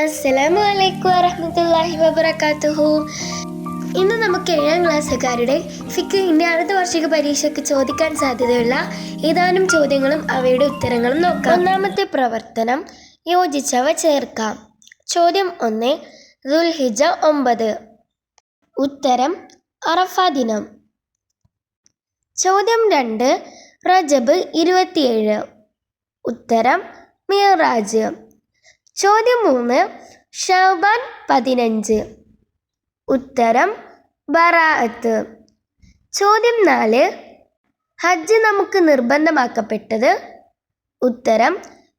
അസ്സലാമു അലൈക്കും വറഹ്മത്തുള്ളാഹി വബറകാതുഹു. ഇന്ന് നമുക്ക് 7ാം ക്ലാസ്സുകാരുടെ ഫിഖ്ഹിന്റെ അടുത്ത വാർഷിക പരീക്ഷയ്ക്ക് ചോദിക്കാൻ സാധ്യതയുള്ള ഏതാനും ചോദ്യങ്ങളും അവയുടെ ഉത്തരങ്ങളും നോക്കാം. ഒന്നാമത്തെ പ്രവർത്തനം, യോജിച്ചവ ചേർക്കാം. ചോദ്യം 1, ദുൽഹിജ്ജ 9. ഉത്തരം അറഫ ദിനം. ചോദ്യം 2, റജബ് 27. ഉത്തരം മിഅ്റാജ്. ചോദ്യം 3, ശഅബാൻ 15. ഉത്തരം ബറാഅത്ത്. ചോദ്യം 4, ഹജ്ജ് നമുക്ക് നിർബന്ധമാക്കപ്പെട്ടത്. ഉത്തരം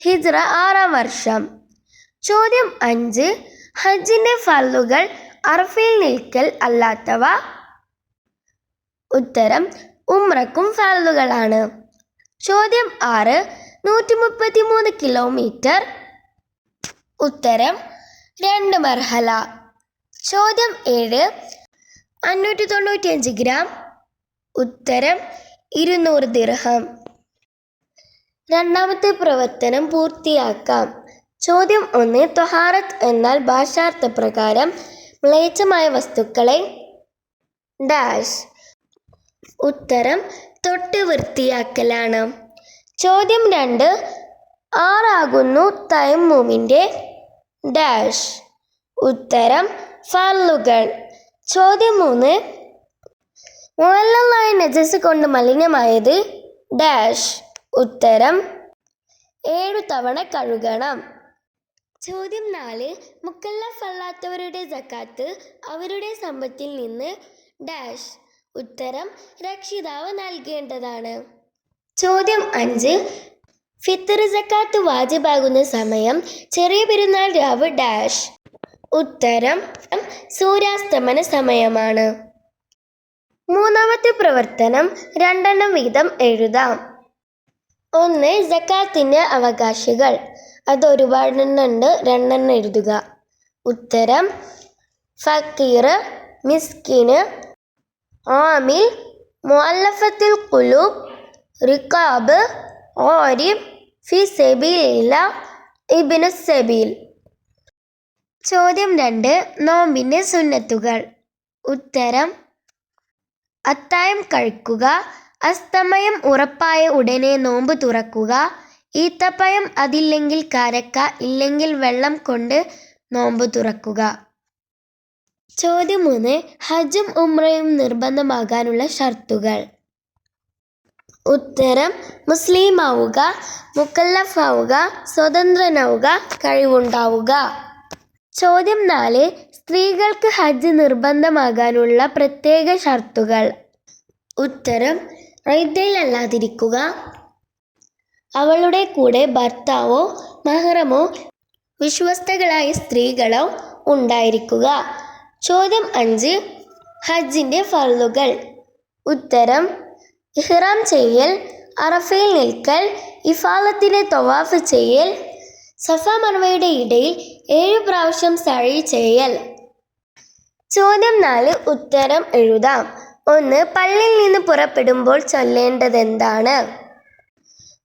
ഹിജ്റ 6ാം വർഷം. ചോദ്യം 5, ഹജ്ജിൻ്റെ ഫർളുകൾ അറഫയിൽ നിൽക്കൽ അല്ലാത്തവ. ഉത്തരം ഉംറക്കും ഫർളുകളാണ്. ചോദ്യം 6, 133 കിലോമീറ്റർ. ഉത്തരം 2 മർഹല. ചോദ്യം 7, 595 ഗ്രാം. ഉത്തരം 200 ദിർഹം. രണ്ടാമത്തെ പ്രവർത്തനം പൂർത്തിയാക്കാം. ചോദ്യം 1, ത്വഹാറത്ത് എന്നാൽ ഭാഷാർത്ഥപ്രകാരം മ്ലേച്ഛമായ വസ്തുക്കളെ ഡാഷ്. ഉത്തരം തൊട്ട് വൃത്തിയാക്കലാണ്. ചോദ്യം 2, ആറാകുന്നു തയമ്മുമിൻ്റെ ഡാഷ്. ഉത്തരം ഫർളുകൾ. ചോദ്യം 3, മുഅല്ലലായ നജസ് കൊണ്ട് മലിനമായത് ഡാഷ്. ഉത്തരം 7 തവണ കഴുകണം. ചോദ്യം 4, മുക്കല്ലഫ് അല്ലാത്തവരുടെ സക്കാത്ത് അവരുടെ സമ്പത്തിൽ നിന്ന് ഡാഷ്. ഉത്തരം രക്ഷിതാവ് നൽകേണ്ടതാണ്. ചോദ്യം 5, ഫിത്ർ സക്കാത്ത് വാജിബാകുന്ന സമയം ചെറിയ പെരുന്നാൾ രാവ് ഡാഷ്. ഉത്തരം സൂര്യാസ്തമന സമയമാണ്. മൂന്നാമത്തെ പ്രവർത്തനം 2 വീതം എഴുതാം. 1, സക്കാത്തിൻ്റെ അവകാശികൾ. അത് ഒരുപാടെണ്ണുണ്ട്, 2 എഴുതുക. ഉത്തരം ഫക്കീർ, മിസ്കിന്, ആമിൽ, മുഅല്ലഫത്തുൽ ഖുലൂബ്, റിഖാബ്, ഗാരിബ്, ഫി സബീലില്ലാഹ്, ഇബ്നു സബീൽ. ചോദ്യം 2, നോമ്പിൻ്റെ സുന്നത്തുകൾ. ഉത്തരം അത്തായം കഴിക്കുക, അസ്തമയം ഉറപ്പായ ഉടനെ നോമ്പ് തുറക്കുക, ഈത്തപ്പഴം അതില്ലെങ്കിൽ കാരക്ക, ഇല്ലെങ്കിൽ വെള്ളം കൊണ്ട് നോമ്പ് തുറക്കുക. ചോദ്യം 3, ഹജ്ജും ഉംറയും നിർബന്ധമാകാനുള്ള ഷർത്തുകൾ. ഉത്തരം മുസ്ലിമാവുക, മുക്കല്ലഫാവുക, സ്വതന്ത്രനാവുക, കഴിവുണ്ടാവുക. ചോദ്യം 4, സ്ത്രീകൾക്ക് ഹജ്ജ് നിർബന്ധമാകാനുള്ള പ്രത്യേക ഷർത്തുകൾ. ഉത്തരം ഇദ്ദയിലല്ലാതിരിക്കുക, അവളുടെ കൂടെ ഭർത്താവോ മഹ്റമോ വിശ്വസ്തകളായ സ്ത്രീകളോ ഉണ്ടായിരിക്കുക. ചോദ്യം 5, ഹജ്ജിൻ്റെ ഫർളുകൾ. ഉത്തരം ഇഹ്റാം ചെയ്യൽ, അറഫയിൽ നിൽക്കൽ, ഇഫാലത്തിലെ തവാഫ് ചെയ്യൽ, സഫ മർവയുടെ ഇടയിൽ 7 പ്രാവശ്യം സഅയ് ചെയ്യൽ. ചോദ്യം 4, ഉത്തരം എഴുതാം. 1, പള്ളിയിൽ നിന്ന് പുറപ്പെടുമ്പോൾ ചൊല്ലേണ്ടതെന്താണ്?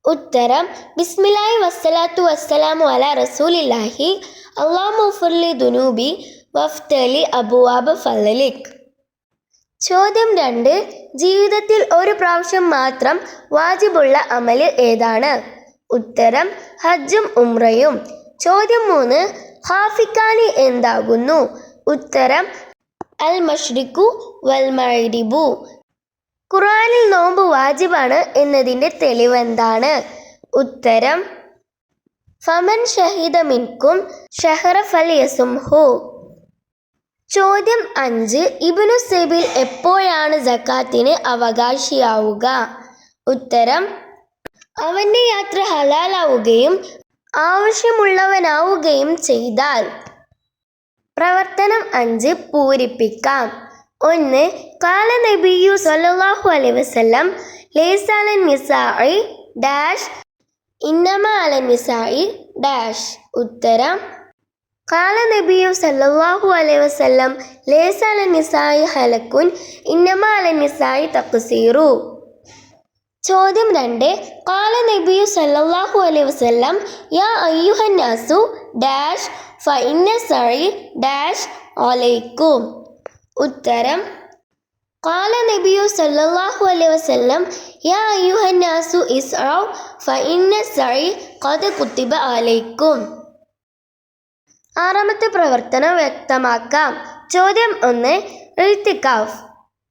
ഉത്തരം ബിസ്മില്ലാഹി വസ്സലാത്തു വസ്സലാമു അലാ റസൂലില്ലാഹി അല്ലാഹുമ്മ ഗ്ഫിർലി ദുനൂബി വഫ്തലി അബ്വാബ ഫളലിക്. ചോദ്യം 2, ജീവിതത്തിൽ ഒരു പ്രാവശ്യം മാത്രം വാജിബുള്ള അമല് ഏതാണ്? ഉത്തരം ഹജ്ജും ഉംറയും. ചോദ്യം 3, ഖാഫിക്കാനി എന്താകുന്നു? ഉത്തരം അൽ മശ്രിഖു വൽ മഗ്രിബു. ഖുർആനിൽ നോമ്പ് വാജിബാണ് എന്നതിൻ്റെ തെളിവെന്താണ്? ഉത്തരം ഫമൻ ഷഹിദ മിൻകും ഷഹറ ഫൽയസുംഹു. ചോദ്യം 5, ഇബ്നു സബീൽ എപ്പോഴാണ് സക്കാത്തിന് അവകാശിയാവുക? ഉത്തരം അവൻ്റെ യാത്ര ഹലാലാവുകയും ആവശ്യമുള്ളവനാവുകയും ചെയ്താൽ. പ്രവർത്തനം 5 പൂരിപ്പിക്കാം. 1, ഖാല നബിയു സ്വല്ലല്ലാഹു അലൈഹി വസല്ലം ലൈസ അലൻ നിസാഇ ഡാഷ് ഇന്നമാ അലൻ നിസാഇ ഡാഷ്. ഉത്തരം ഖാല നബിയു സല്ലല്ലാഹു അലൈഹി വസല്ലം ലൈസ അലൻ നിസാഇ ഹലക്കുൻ ഇന്നമാ അലൻ നിസാഇ തഖ്സീറു. ചോദ്യം 2, ഖാല നബിയു സല്ലല്ലാഹു അലൈഹി വസല്ലം യാ അയ്യുഹന്നാസു ഡാഷ് ഫഇന്ന സഇ ഡാഷ് അലൈക്കും. ഉത്തരം ഖാല നബിയു സല്ലല്ലാഹു അലൈഹി വസല്ലം യാ അയ്യുഹന്നാസു ഇസ്റൗ ഫഇന്ന സഇ ഖദ് കുത്തിബ അലൈക്കും. ആറാമത്തെ പ്രവർത്തനം വ്യക്തമാക്കാം. ചോദ്യം 1. ഇഴ്തികാഫ്.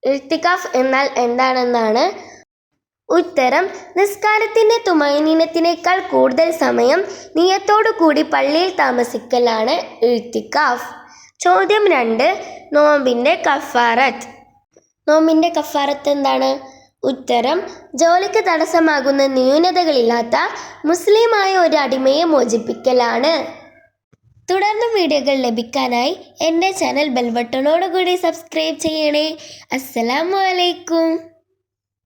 ഇഴ്തികാഫ് എന്നാൽ എന്താണെന്നാണ്. ഉത്തരം നിസ്കാരത്തിൻ്റെ തുമഅനീനത്തിനേക്കാൾ കൂടുതൽ സമയം നിയത്തോടു കൂടി പള്ളിയിൽ താമസിക്കലാണ് ഇഴ്തികാഫ്. ചോദ്യം 2. നോമ്പിൻ്റെ കഫാറത്ത്. നോമ്പിൻ്റെ കഫാറത്ത് എന്താണ്? ഉത്തരം ജോലിക്ക് തടസ്സമാകുന്ന ന്യൂനതകളില്ലാത്ത മുസ്ലിമായ ഒരു അടിമയെ മോചിപ്പിക്കലാണ്. തുടർന്നും വീഡിയോകൾ ലഭിക്കാനായി എൻ്റെ ചാനൽ ബെൽ ബട്ടണോടുകൂടി സബ്സ്ക്രൈബ് ചെയ്യണേ. അസ്സലാമു അലൈക്കും.